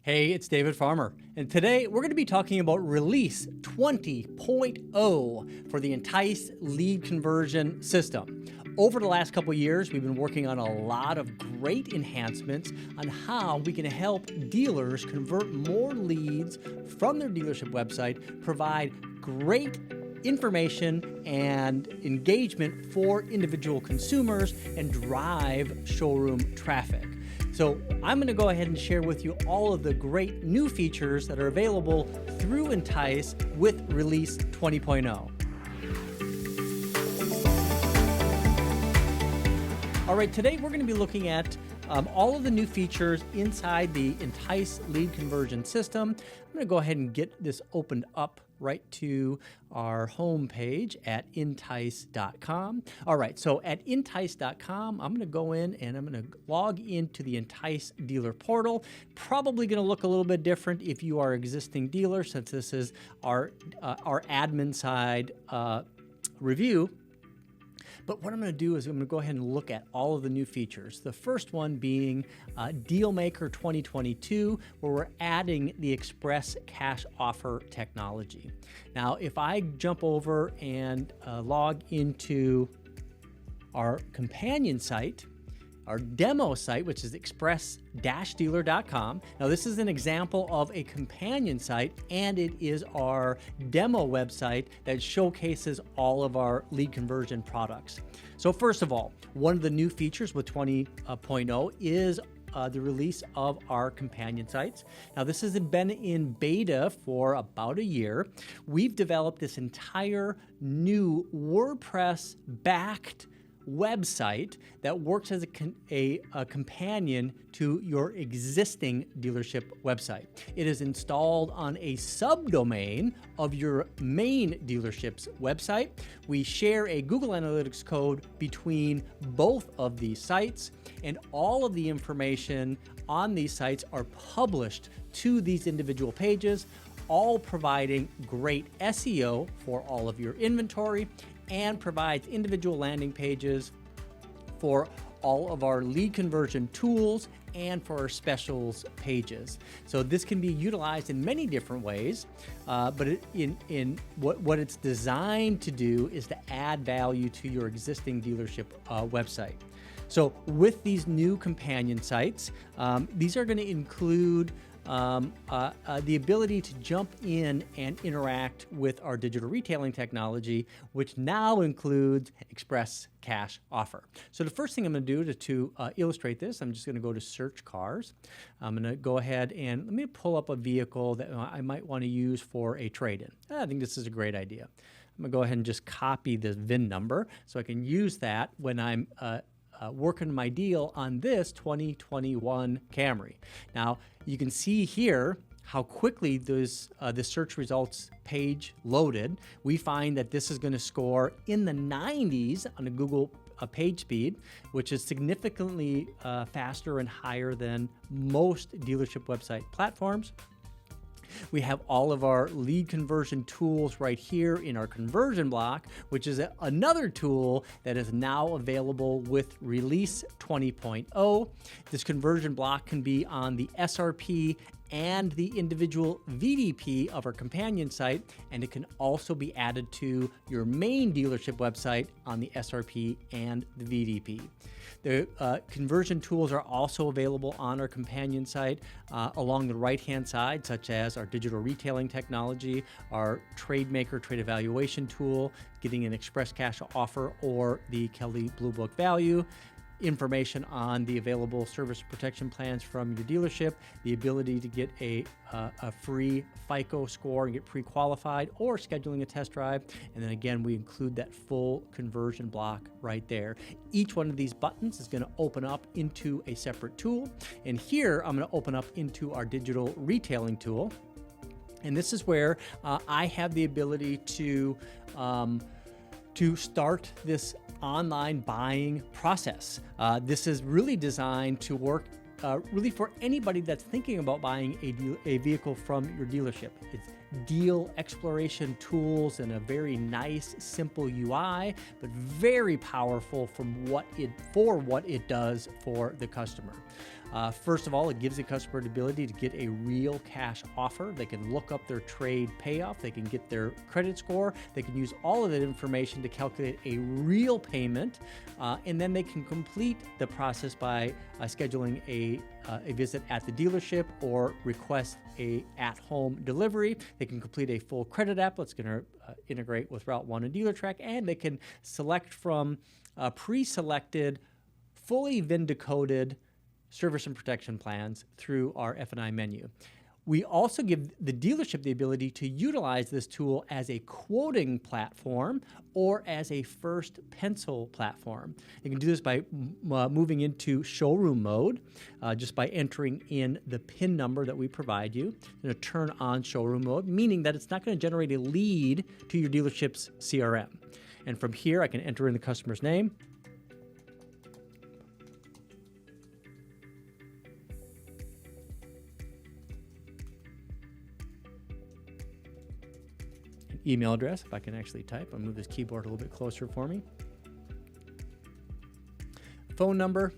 Hey, it's David Farmer, and today we're going to be talking about Release 20.0 for the Entice lead conversion system. Over the last couple of years, we've been working on a lot of great enhancements on how we can help dealers convert more leads from their dealership website, provide great information and engagement for individual consumers, and drive showroom traffic. So I'm going to go ahead and share with you all of the great new features that are available through Entice with Release 20.0. All right, today we're going to be looking at all of the new features inside the Entice lead conversion system. I'm going to go ahead and get this opened up right to our home page at entice.com. All right, so at entice.com, I'm going to go in and I'm going to log into the Entice dealer portal. Probably going to look a little bit different if you are an existing dealer, since this is our admin side review. But what I'm going to do is I'm going to go ahead and look at all of the new features. The first one being Dealmaker 2022, where we're adding the Express Cash Offer technology. Now, if I jump over and log into our companion site, our demo site, which is express-dealer.com. Now, this is an example of a companion site, and it is our demo website that showcases all of our lead conversion products. So first of all, one of the new features with 20.0 is the release of our companion sites. Now, this has been in beta for about a year. We've developed this entire new WordPress-backed website that works as a companion to your existing dealership website. It is installed on a subdomain of your main dealership's website. We share a Google Analytics code between both of these sites, and all of the information on these sites are published to these individual pages, all providing great SEO for all of your inventory, and provides individual landing pages for all of our lead conversion tools and for our specials pages. So this can be utilized in many different ways, but what it's designed to do is to add value to your existing dealership website. So with these new companion sites, these are going to include the ability to jump in and interact with our digital retailing technology, which now includes Express Cash Offer. So the first thing I'm going to do to illustrate this, I'm just going to go to search cars. I'm going to go ahead and let me pull up a vehicle that I might want to use for a trade-in. I think this is a great idea. I'm going to go ahead and just copy the VIN number so I can use that when I'm working my deal on this 2021 Camry. Now, you can see here how quickly the search results page loaded. We find that this is going to score in the 90s on a Google page speed, which is significantly faster and higher than most dealership website platforms. We have all of our lead conversion tools right here in our conversion block, which is another tool that is now available with Release 20.0. This conversion block can be on the SRP and the individual VDP of our companion site, and it can also be added to your main dealership website on the SRP and the VDP. The conversion tools are also available on our companion site along the right-hand side, such as our digital retailing technology, our TradeMaker trade evaluation tool, getting an Express Cash Offer, or the Kelley Blue Book value, information on the available service protection plans from your dealership, the ability to get a free FICO score and get pre-qualified, or scheduling a test drive. And then again, we include that full conversion block right there. Each one of these buttons is going to open up into a separate tool. And here I'm going to open up into our digital retailing tool. And this is where I have the ability to start this online buying process. This is really designed to work really for anybody that's thinking about buying a vehicle from your dealership. It's deal exploration tools and a very nice, simple UI, but very powerful for what it does for the customer. First of all, it gives the customer the ability to get a real cash offer. They can look up their trade payoff. They can get their credit score. They can use all of that information to calculate a real payment. And then they can complete the process by scheduling a visit at the dealership or request a at-home delivery. They can complete a full credit app that's going to integrate with Route 1 and DealerTrack, and they can select from pre-selected, fully VIN-decoded service and protection plans through our F&I menu. We also give the dealership the ability to utilize this tool as a quoting platform or as a first pencil platform. You can do this by moving into showroom mode, just by entering in the PIN number that we provide you. You're going to turn on showroom mode, meaning that it's not going to generate a lead to your dealership's CRM. And from here, I can enter in the customer's name, email address, if I can actually type. I'll move this keyboard a little bit closer for me. Phone number,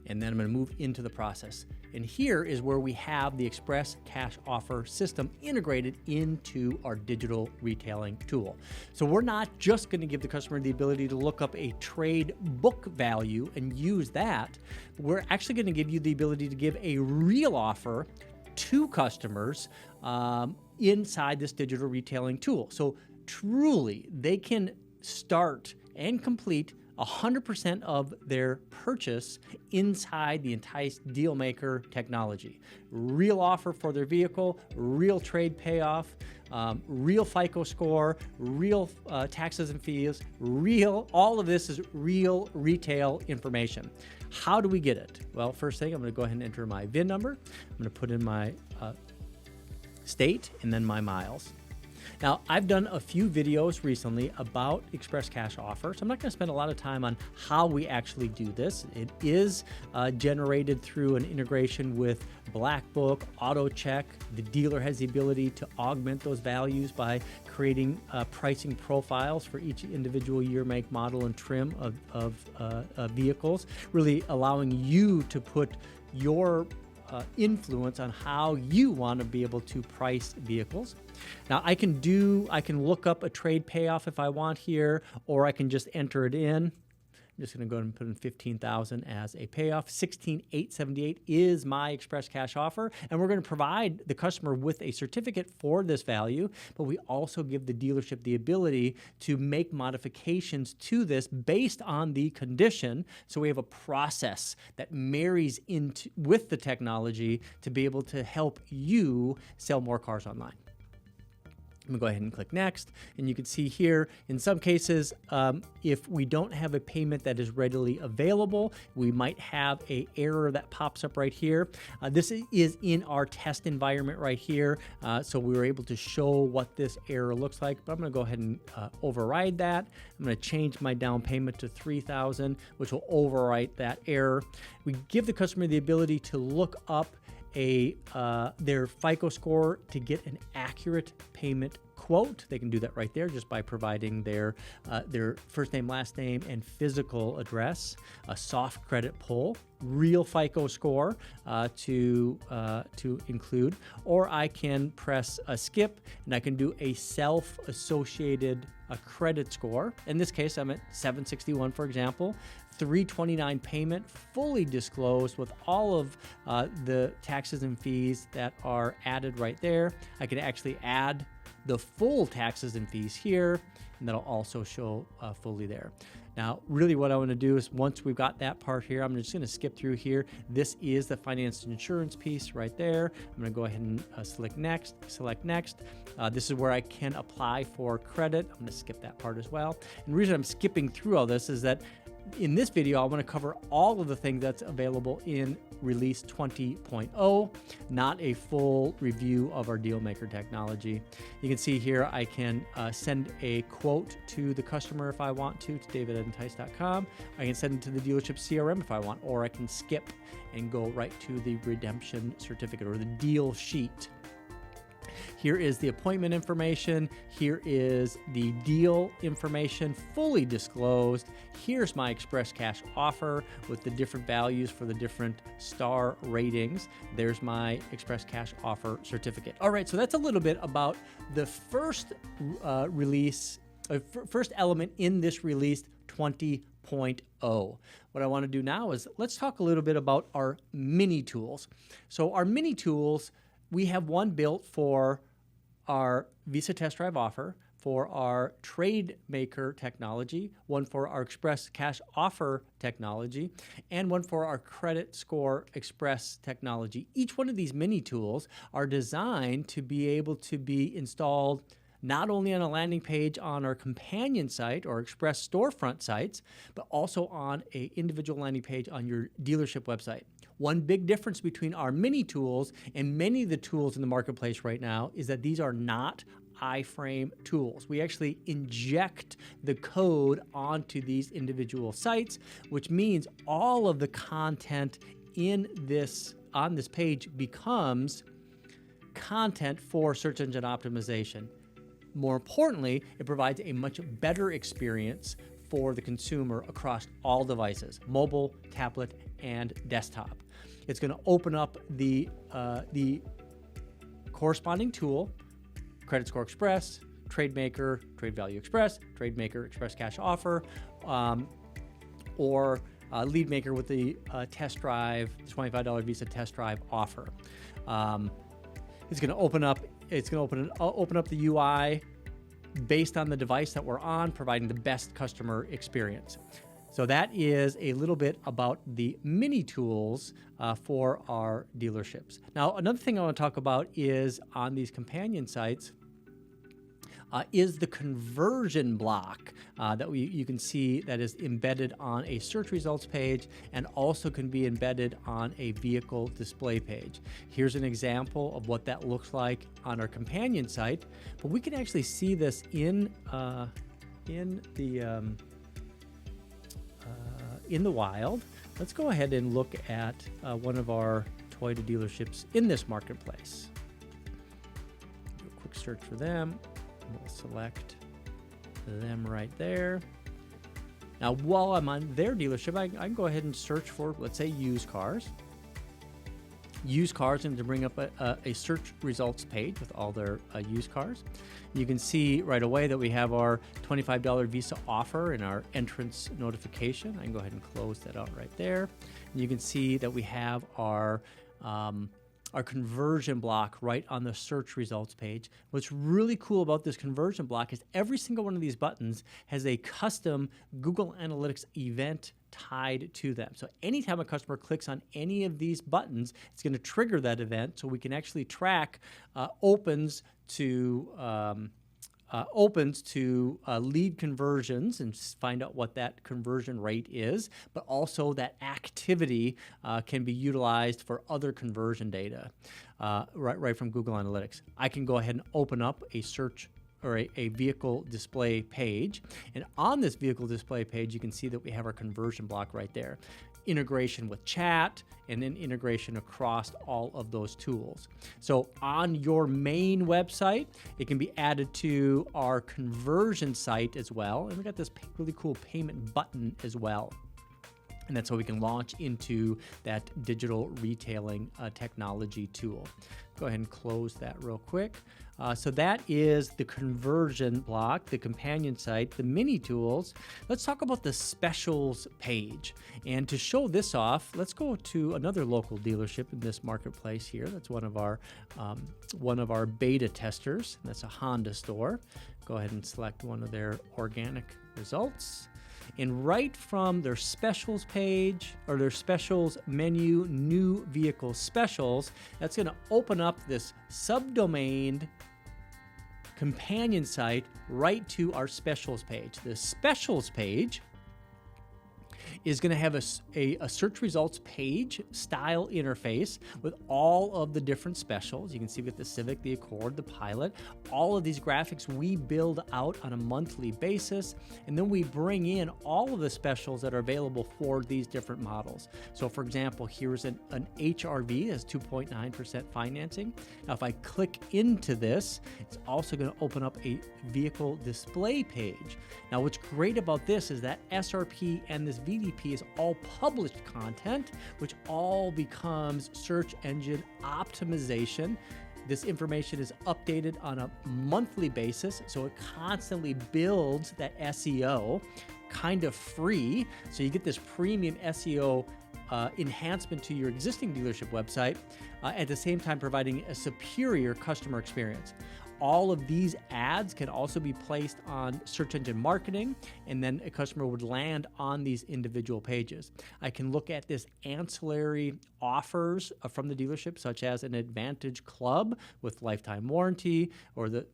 and then I'm going to move into the process. And here is where we have the Express Cash Offer system integrated into our digital retailing tool. So we're not just going to give the customer the ability to look up a trade book value and use that. We're actually going to give you the ability to give a real offer to customers inside this digital retailing tool. So truly, they can start and complete 100% of their purchase inside the Entice Dealmaker technology. Real offer for their vehicle, real trade payoff, real FICO score, real taxes and fees, all of this is real retail information. How do we get it? Well, first thing, I'm going to go ahead and enter my VIN number. I'm going to put in my state and then my miles. Now, I've done a few videos recently about Express Cash Offer, so I'm not going to spend a lot of time on how we actually do this. It is generated through an integration with Black Book, AutoCheck. The dealer has the ability to augment those values by creating pricing profiles for each individual year, make, model, and trim of vehicles, really allowing you to put your influence on how you want to be able to price vehicles. Now I can look up a trade payoff if I want here, or I can just enter it in. I'm just going to go ahead and put in $15,000 as a payoff. $16,878 is my Express Cash Offer, and we're going to provide the customer with a certificate for this value, but we also give the dealership the ability to make modifications to this based on the condition. So we have a process that marries with the technology to be able to help you sell more cars online. I'm going to go ahead and click next, and you can see here in some cases if we don't have a payment that is readily available, we might have an error that pops up right here. This is in our test environment right here, so we were able to show what this error looks like, but I'm going to go ahead and override that. I'm going to change my down payment to $3,000, which will overwrite that error. We give the customer the ability to look up their FICO score to get an accurate payment quote. They can do that right there just by providing their first name, last name, and physical address, a soft credit pull, real FICO score to include, or I can press a skip and I can do a self-associated credit score. In this case, I'm at 761, for example. $329 payment, fully disclosed with all of the taxes and fees that are added right there. I can actually add the full taxes and fees here, and that'll also show fully there. Now, really what I want to do is once we've got that part here, I'm just going to skip through here. This is the finance and insurance piece right there. I'm going to go ahead and select next. This is where I can apply for credit. I'm going to skip that part as well. And the reason I'm skipping through all this is that in this video, I want to cover all of the things that's available in Release 20.0, not a full review of our Dealmaker technology. You can see here I can send a quote to the customer if I want to david@entice.com. I can send it to the dealership CRM if I want, or I can skip and go right to the redemption certificate or the deal sheet. Here is the appointment information. Here is the deal information fully disclosed. Here's my Express Cash offer with the different values for the different star ratings. There's my Express Cash offer certificate. All right, so that's a little bit about the first first element in this release 20.0. What I want to do now is let's talk a little bit about our mini tools. So our mini tools, we have one built for our Visa Test Drive offer, for our Trade Maker technology, one for our Express Cash offer technology, and one for our Credit Score Express technology. Each one of these mini tools are designed to be able to be installed not only on a landing page on our companion site or Express storefront sites, but also on an individual landing page on your dealership website. One big difference between our mini tools and many of the tools in the marketplace right now is that these are not iframe tools. We actually inject the code onto these individual sites, which means all of the content on this page becomes content for search engine optimization. More importantly, it provides a much better experience for the consumer across all devices, mobile, tablet, and desktop. It's going to open up the corresponding tool, Credit Score Express, Trade Maker, Trade Value Express, Trade Maker Express Cash Offer, or Lead Maker with the test drive, $25 Visa test drive offer. It's going to open up the UI based on the device that we're on, providing the best customer experience. So that is a little bit about the mini tools for our dealerships. Now, another thing I want to talk about is on these companion sites is the conversion block that you can see that is embedded on a search results page and also can be embedded on a vehicle display page. Here's an example of what that looks like on our companion site, but we can actually see this in the wild. Let's go ahead and look at one of our Toyota dealerships in this marketplace. Do a quick search for them. We'll select them right there. Now, while I'm on their dealership, I can go ahead and search for, let's say, used cars. Used cars, and to bring up a search results page with all their used cars. You can see right away that we have our $25 Visa offer in our entrance notification. I can go ahead and close that out right there. And you can see that we have our conversion block right on the search results page. What's really cool about this conversion block is every single one of these buttons has a custom Google Analytics event tied to them. So anytime a customer clicks on any of these buttons, it's going to trigger that event, so we can actually track opens to lead conversions and find out what that conversion rate is, but also that activity can be utilized for other conversion data right from Google Analytics. I can go ahead and open up a search or a vehicle display page, and on this vehicle display page you can see that we have our conversion block right there. Integration with chat, and then integration across all of those tools. So on your main website, it can be added to our conversion site as well. And we got this really cool payment button as well. And that's how we can launch into that digital retailing technology tool. Go ahead and close that real quick. So that is the conversion block, the companion site, the mini tools. Let's talk about the specials page. And to show this off, let's go to another local dealership in this marketplace here. That's one of our beta testers. That's a Honda store. Go ahead and select one of their organic results. And right from their specials page or their specials menu, new vehicle specials, that's going to open up this subdomained companion site right to our specials page. The specials page is going to have a search results page style interface with all of the different specials. You can see with the Civic, the Accord, the Pilot, all of these graphics we build out on a monthly basis, and then we bring in all of the specials that are available for these different models. So for example, here's an HRV as 2.9% financing. Now if I click into this, it's also going to open up a vehicle display page. Now what's great about this is that SRP and this VDP is all published content, which all becomes search engine optimization. This information is updated on a monthly basis, so it constantly builds that SEO kind of free. So you get this premium SEO enhancement to your existing dealership website, at the same time providing a superior customer experience. All of these ads can also be placed on search engine marketing, and then a customer would land on these individual pages. I can look at this ancillary offers from the dealership, such as an Advantage Club with lifetime warranty, or the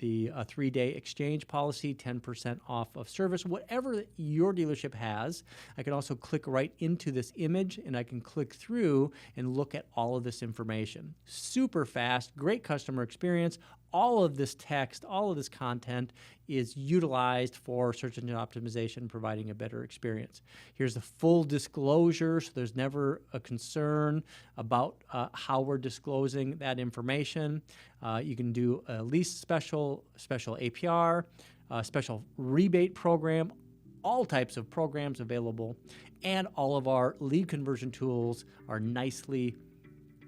3-day exchange policy, 10% off of service, whatever your dealership has. I can also click right into this image, and I can click through and look at all of this information. Super fast, great customer experience. All of this text, all of this content is utilized for search engine optimization, providing a better experience. Here's the full disclosure, so there's never a concern about how we're disclosing that information. You can do a lease special APR, special rebate program, all types of programs available, and all of our lead conversion tools are nicely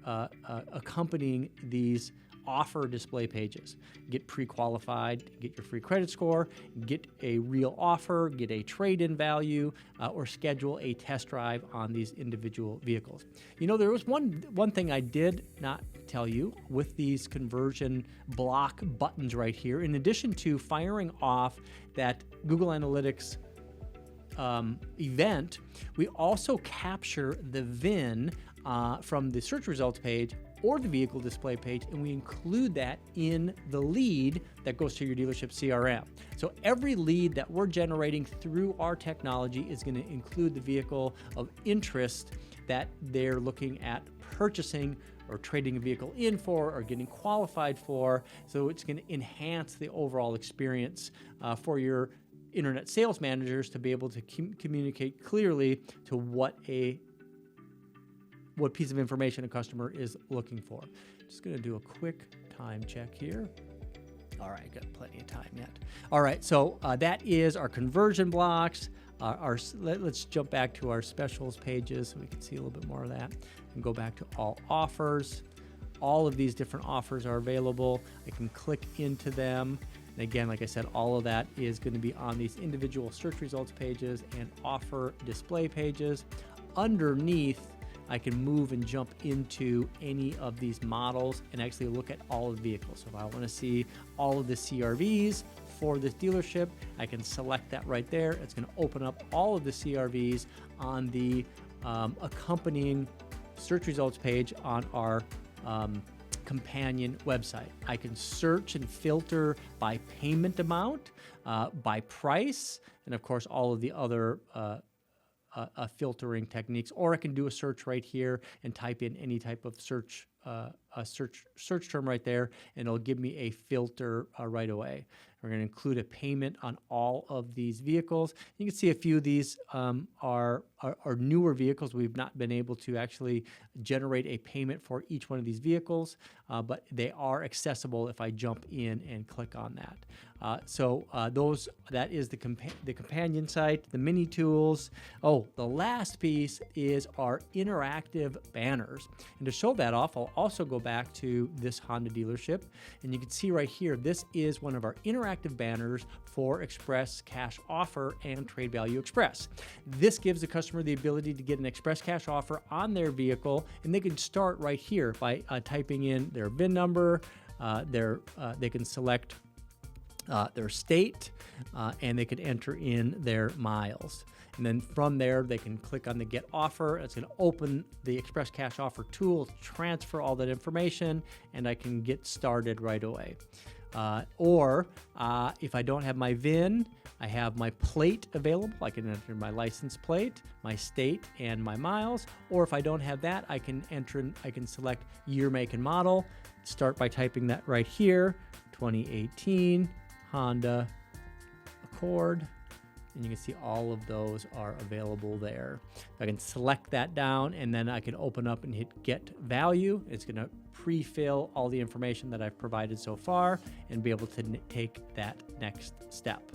accompanying these offer display pages. Get pre-qualified, get your free credit score, get a real offer, get a trade-in value, or schedule a test drive on these individual vehicles. You know, there was one thing I did not tell you with these conversion block buttons right here. In addition to firing off that Google Analytics event, we also capture the VIN from the search results page or the vehicle display page, and we include that in the lead that goes to your dealership CRM. So every lead that we're generating through our technology is going to include the vehicle of interest that they're looking at purchasing or trading a vehicle in for or getting qualified for. So it's going to enhance the overall experience for your internet sales managers to be able to communicate clearly to what piece of information a customer is looking for. Just going to do a quick time check here. All right, got plenty of time yet. All right, so that is our conversion blocks. Let's jump back to our specials pages so we can see a little bit more of that. And go back to all offers. All of these different offers are available. I can click into them. And again, like I said, all of that is going to be on these individual search results pages and offer display pages. Underneath, I can move and jump into any of these models and actually look at all of the vehicles. So if I want to see all of the CRVs for this dealership, I can select that right there. It's going to open up all of the CRVs on the accompanying search results page on our companion website. I can search and filter by payment amount, by price, and of course all of the other filtering techniques, or I can do a search right here and type in any type of search term right there, and it'll give me a filter right away. We're going to include a payment on all of these vehicles. You can see a few of these are newer vehicles. We've not been able to actually generate a payment for each one of these vehicles, but they are accessible if I jump in and click on that. That is the companion site, the mini tools. Oh, the last piece is our interactive banners. And to show that off, I'll also go back to this Honda dealership, and you can see right here, this is one of our interactive banners for Express Cash Offer and Trade Value Express. This gives the customer the ability to get an Express Cash Offer on their vehicle, and they can start right here by typing in their VIN number. They can select their state, and they can enter in their miles. And then from there, they can click on the Get Offer. It's going to open the Express Cash Offer tool, transfer all that information, and I can get started right away. Or if I don't have my VIN, I have my plate available. I can enter my license plate, my state, and my miles. Or if I don't have that, I can select year, make, and model. Start by typing that right here, 2018 Honda Accord. And you can see all of those are available there. I can select that down, and then I can open up and hit Get Value. It's going to pre-fill all the information that I've provided so far and be able to take that next step.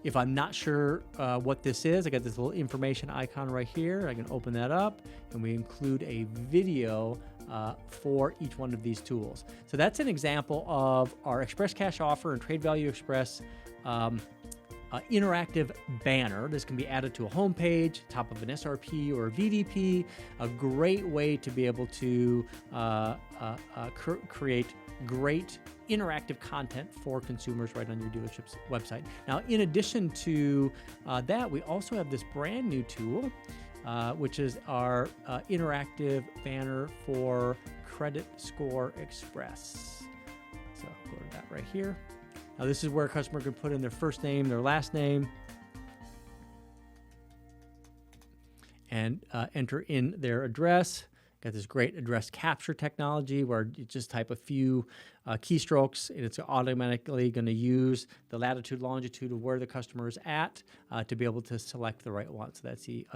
If I'm not sure what this is, I got this little information icon right here. I can open that up, and we include a video for each one of these tools. So that's an example of our Express Cash Offer and Trade Value Express interactive banner. This can be added to a home page, top of an SRP or a VDP. A great way to be able to create great interactive content for consumers right on your dealership's website. Now, in addition to that, we also have this brand new tool, which is our interactive banner for Credit Score Express. So go to that right here. Now, this is where a customer can put in their first name, their last name, and enter in their address. Got this great address capture technology where you just type a few keystrokes, and it's automatically going to use the latitude, longitude of where the customer is at to be able to select the right one. So that's the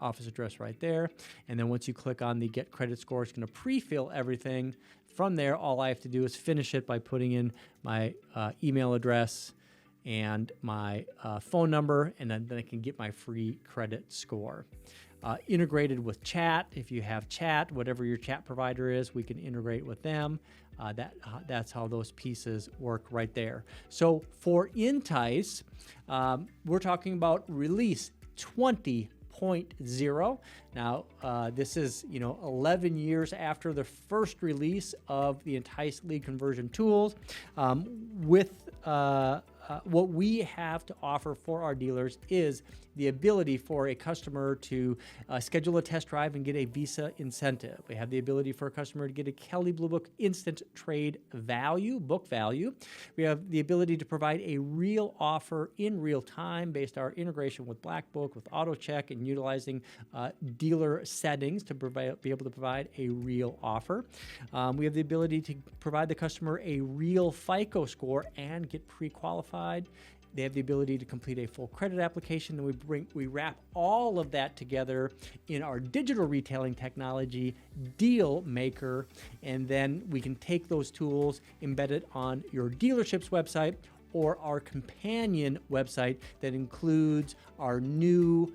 office address right there. And then once you click on the Get Credit Score, it's going to pre-fill everything. From there, all I have to do is finish it by putting in my email address and my phone number, and then I can get my free credit score. Integrated with chat. If you have chat, whatever your chat provider is, we can integrate with them. That's how those pieces work right there. So for Entice, we're talking about release 20.0. Now, this is 11 years after the first release of the Entice lead conversion tools. What we have to offer for our dealers is the ability for a customer to schedule a test drive and get a Visa incentive. We have the ability for a customer to get a Kelley Blue Book instant trade value, book value. We have the ability to provide a real offer in real time based on our integration with Black Book, with AutoCheck, and utilizing dealer settings to be able to provide a real offer. We have the ability to provide the customer a real FICO score and get pre-qualified. They have the ability to complete a full credit application, and we wrap all of that together in our digital retailing technology, Deal Maker, and then we can take those tools, embed it on your dealership's website or our companion website that includes our new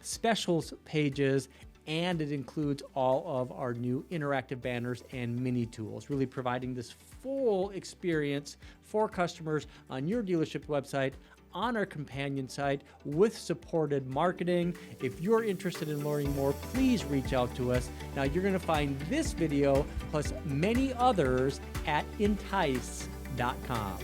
specials pages, and it includes all of our new interactive banners and mini tools, really providing this full experience for customers on your dealership website, on our companion site, with supported marketing. If you're interested in learning more, please reach out to us. Now, you're going to find this video plus many others at entice.com.